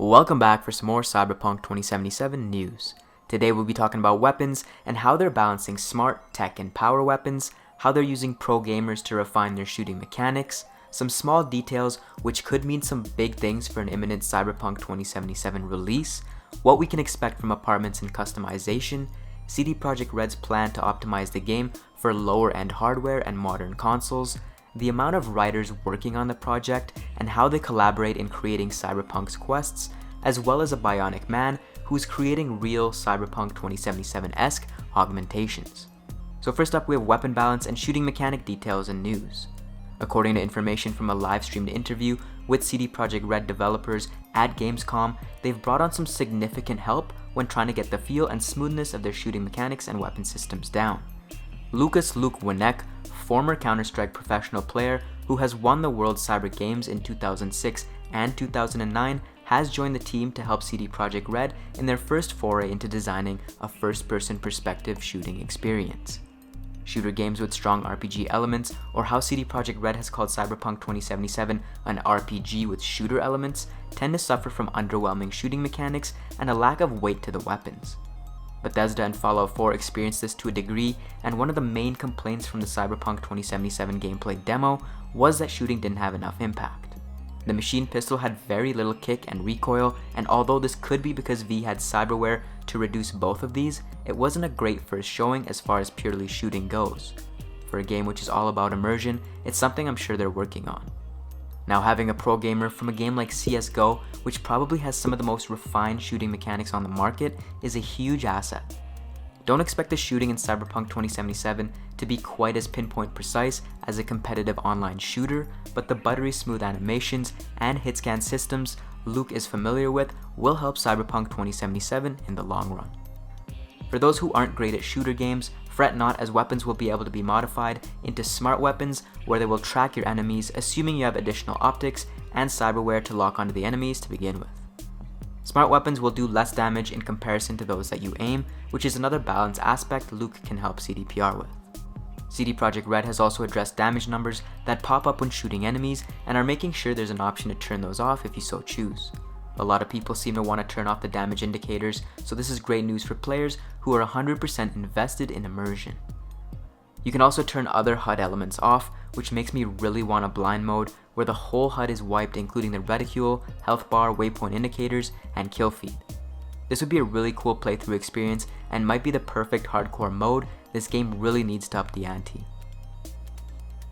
Welcome back for some more Cyberpunk 2077 news. Today we'll be talking about weapons and how they're balancing smart, tech, and power weapons, how they're using pro gamers to refine their shooting mechanics, some small details which could mean some big things for an imminent Cyberpunk 2077 release, what we can expect from apartments and customization, CD Projekt Red's plan to optimize the game for lower-end hardware and modern consoles, the amount of writers working on the project, and how they collaborate in creating Cyberpunk's quests, as well as a Bionic Man who's creating real Cyberpunk 2077-esque augmentations. So first up, we have weapon balance and shooting mechanic details and news. According to information from a live-streamed interview with CD Projekt Red developers at Gamescom, they've brought on some significant help when trying to get the feel and smoothness of their shooting mechanics and weapon systems down. Lukas LUQ Wnek, former Counter-Strike professional player who has won the World Cyber Games in 2006 and 2009, has joined the team to help CD Projekt Red in their first foray into designing a first-person perspective shooting experience. Shooter games with strong RPG elements, or how CD Projekt Red has called Cyberpunk 2077 an RPG with shooter elements, tend to suffer from underwhelming shooting mechanics and a lack of weight to the weapons. Bethesda and Fallout 4 experienced this to a degree, and one of the main complaints from the Cyberpunk 2077 gameplay demo was that shooting didn't have enough impact. The machine pistol had very little kick and recoil, and although this could be because V had cyberware to reduce both of these, it wasn't a great first showing as far as purely shooting goes. For a game which is all about immersion, it's something I'm sure they're working on. Now, having a pro gamer from a game like CSGO, which probably has some of the most refined shooting mechanics on the market, is a huge asset. Don't expect the shooting in Cyberpunk 2077 to be quite as pinpoint precise as a competitive online shooter, but the buttery smooth animations and hit scan systems LUQ is familiar with will help Cyberpunk 2077 in the long run. For those who aren't great at shooter games, fret not, as weapons will be able to be modified into smart weapons where they will track your enemies, assuming you have additional optics and cyberware to lock onto the enemies to begin with. Smart weapons will do less damage in comparison to those that you aim, which is another balance aspect LUQ can help CDPR with. CD Projekt Red has also addressed damage numbers that pop up when shooting enemies and are making sure there's an option to turn those off if you so choose. A lot of people seem to want to turn off the damage indicators, so this is great news for players who are 100% invested in immersion. You can also turn other HUD elements off, which makes me really want a blind mode where the whole HUD is wiped, including the reticule, health bar, waypoint indicators, and kill feed. This would be a really cool playthrough experience and might be the perfect hardcore mode. This game really needs to up the ante.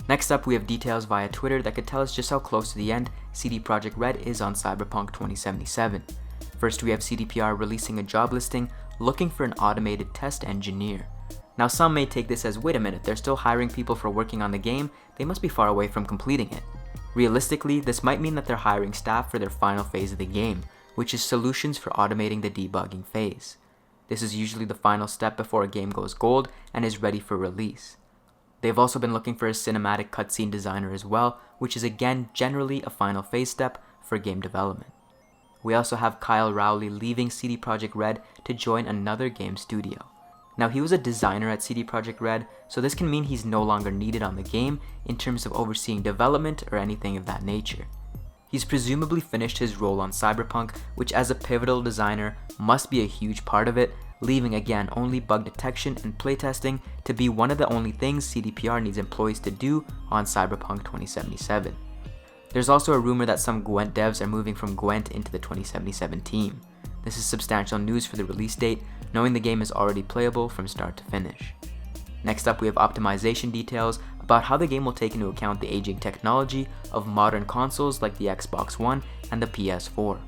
Next up, we have details via Twitter that could tell us just how close to the end CD Projekt Red is on Cyberpunk 2077. First, we have CDPR releasing a job listing looking for an automated test engineer. Now, some may take this as, wait a minute, they're still hiring people for working on the game, they must be far away from completing it. Realistically, this might mean that they're hiring staff for their final phase of the game, which is solutions for automating the debugging phase. This is usually the final step before a game goes gold and is ready for release. They've also been looking for a cinematic cutscene designer as well, which is again generally a final phase step for game development. We also have Kyle Rowley leaving CD Projekt Red to join another game studio. Now, he was a designer at CD Projekt Red, so this can mean he's no longer needed on the game in terms of overseeing development or anything of that nature. He's presumably finished his role on Cyberpunk, which as a pivotal designer must be a huge part of it, leaving again only bug detection and playtesting to be one of the only things CDPR needs employees to do on Cyberpunk 2077. There's also a rumor that some Gwent devs are moving from Gwent into the 2077 team. This is substantial news for the release date, knowing the game is already playable from start to finish. Next up, we have optimization details about how the game will take into account the aging technology of modern consoles like the Xbox One and the PS4.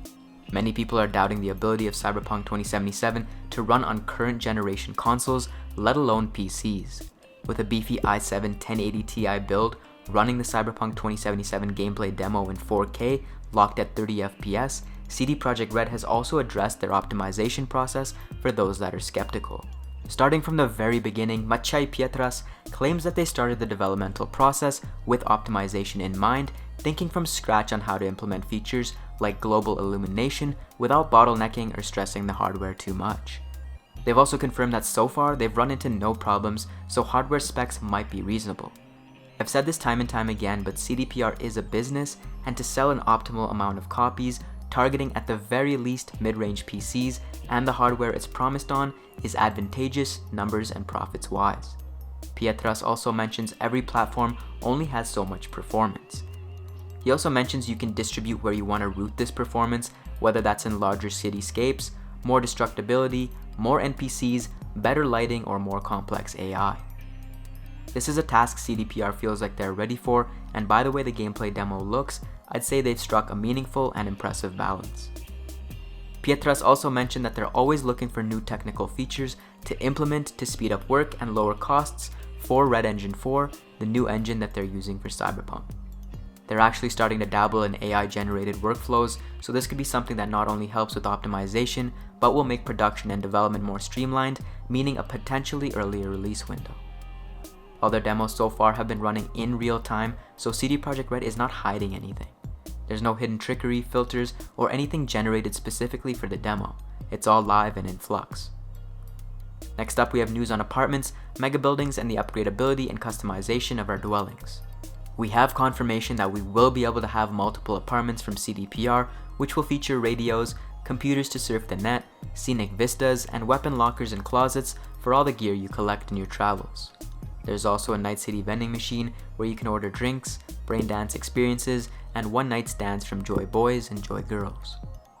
Many people are doubting the ability of Cyberpunk 2077 to run on current generation consoles, let alone PCs. With a beefy i7 1080 Ti build running the Cyberpunk 2077 gameplay demo in 4K locked at 30 FPS, CD Projekt Red has also addressed their optimization process for those that are skeptical. Starting from the very beginning, Maciej Pietras claims that they started the developmental process with optimization in mind, thinking from scratch on how to implement features like global illumination without bottlenecking or stressing the hardware too much. They've also confirmed that so far they've run into no problems, so hardware specs might be reasonable. I've said this time and time again, but CDPR is a business, and to sell an optimal amount of copies, targeting at the very least mid-range PCs, and the hardware it's promised on is advantageous numbers and profits wise. Pietras also mentions every platform only has so much performance. He also mentions you can distribute where you want to route this performance, whether that's in larger cityscapes, more destructibility, more NPCs, better lighting, or more complex AI. This is a task CDPR feels like they're ready for, and by the way the gameplay demo looks, I'd say they've struck a meaningful and impressive balance. Pietras also mentioned that they're always looking for new technical features to implement to speed up work and lower costs for Red Engine 4, the new engine that they're using for Cyberpunk. They're actually starting to dabble in AI-generated workflows, so this could be something that not only helps with optimization, but will make production and development more streamlined, meaning a potentially earlier release window. All their demos so far have been running in real time, so CD Projekt Red is not hiding anything. There's no hidden trickery, filters, or anything generated specifically for the demo. It's all live and in flux. Next up, we have news on apartments, mega buildings, and the upgradability and customization of our dwellings. We have confirmation that we will be able to have multiple apartments from CDPR, which will feature radios, computers to surf the net, scenic vistas, and weapon lockers and closets for all the gear you collect in your travels. There's also a Night City vending machine where you can order drinks, brain dance experiences, and one-night stands from Joy Boys and Joy Girls.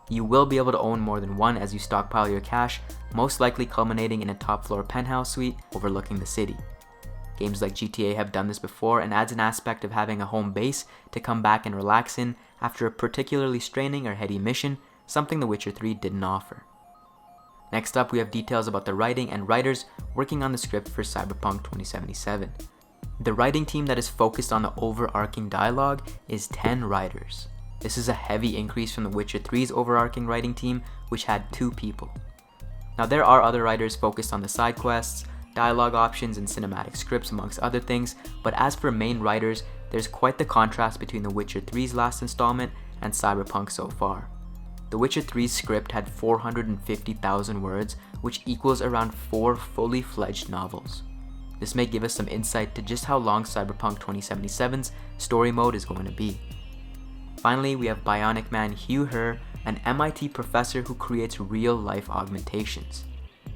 You will be able to own more than one as you stockpile your cash, most likely culminating in a top-floor penthouse suite overlooking the city. Games like GTA have done this before and adds an aspect of having a home base to come back and relax in after a particularly straining or heady mission, something The Witcher 3 didn't offer. Next up, we have details about the writing and writers working on the script for Cyberpunk 2077. The writing team that is focused on the overarching dialogue is 10 writers. This is a heavy increase from The Witcher 3's overarching writing team, which had 2 people. Now there are other writers focused on the side quests, dialogue options, and cinematic scripts amongst other things, but as for main writers, there's quite the contrast between The Witcher 3's last installment and Cyberpunk so far. The Witcher 3's script had 450,000 words, which equals around 4 fully fledged novels. This may give us some insight to just how long Cyberpunk 2077's story mode is going to be. Finally, we have Bionic Man Hugh Herr, an MIT professor who creates real-life augmentations.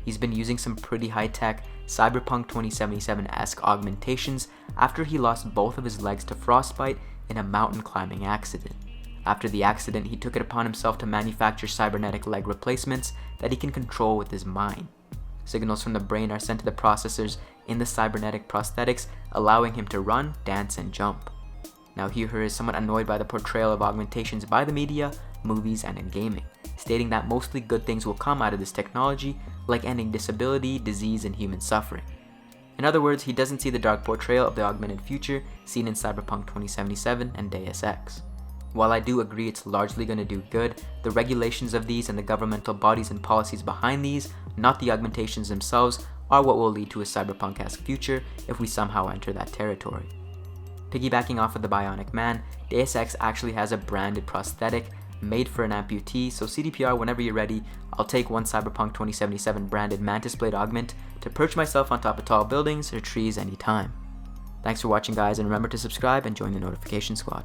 He's been using some pretty high-tech Cyberpunk 2077-esque augmentations after he lost both of his legs to frostbite in a mountain climbing accident. After the accident, he took it upon himself to manufacture cybernetic leg replacements that he can control with his mind. Signals from the brain are sent to the processors in the cybernetic prosthetics, allowing him to run, dance, and jump. Now Hugh Herr is somewhat annoyed by the portrayal of augmentations by the media, movies, and in gaming, stating that mostly good things will come out of this technology, like ending disability, disease, and human suffering. In other words, he doesn't see the dark portrayal of the augmented future seen in Cyberpunk 2077 and Deus Ex. While I do agree it's largely going to do good, the regulations of these and the governmental bodies and policies behind these, not the augmentations themselves, are what will lead to a cyberpunk-esque future if we somehow enter that territory. Piggybacking off of the Bionic Man, Deus Ex actually has a branded prosthetic made for an amputee, so CDPR, whenever you're ready, I'll take one Cyberpunk 2077 branded Mantis Blade augment to perch myself on top of tall buildings or trees anytime. Thanks for watching guys, and remember to subscribe and join the notification squad.